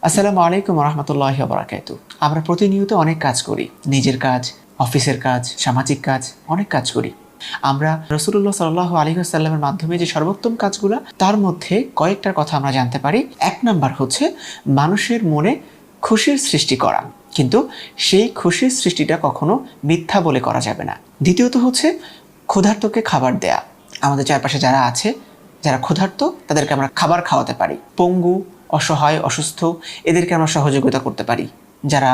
আসসালামু আলাইকুম রহমতুল্লাহি ওয়া বারাকাতুহু। আমরা প্রতিনিয়ত অনেক কাজ করি, নিজের কাজ, অফিসের কাজ, সামাজিক কাজ, অনেক কাজ করি। আমরা রাসূলুল্লাহ সাল্লাল্লাহু আলাইহি ওয়াসাল্লামের মাধ্যমে যে সর্বোত্তম কাজগুলো, তার মধ্যে কয়েকটার কথা আমরা জানতে পারি। এক নাম্বার হচ্ছে মানুষের মনে খুশির সৃষ্টি করা, কিন্তু সেই খুশির সৃষ্টিটা কখনো মিথ্যা বলে করা যাবে না। দ্বিতীয়ত হচ্ছে ক্ষুধার্তকে খাবার দেয়া। আমাদের চারপাশে যারা আছে, যারা ক্ষুধার্ত, তাদেরকে আমরা খাবার খাওয়াতে পারি। পঙ্গু, অসহায়, অসুস্থ, এদেরকে আমরা সহযোগিতা করতে পারি। যারা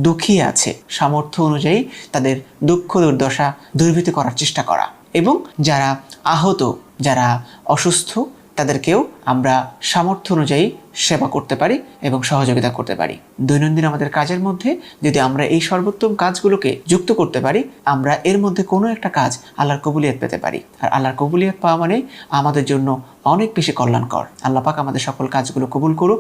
দুঃখী আছে, সামর্থ্য অনুযায়ী তাদের দুঃখ দুর্দশা দূরীভূত করার চেষ্টা করা। এবং যারা আহত, যারা অসুস্থ, তাদেরকেও আমরা সামর্থ্য অনুযায়ী সেবা করতে পারি এবং সহযোগিতা করতে পারি। দৈনন্দিন আমাদের কাজের মধ্যে যদি আমরা এই সর্বোত্তম কাজগুলোকে যুক্ত করতে পারি, আমরা এর মধ্যে কোনো একটা কাজ আল্লাহর কবুলিয়ত পেতে পারি। আর আল্লাহর কবুলিয়ত পাওয়া মানে আমাদের জন্য অনেক বেশি কল্যাণকর। আল্লাহ পাক আমাদের সকল কাজগুলো কবুল করুক।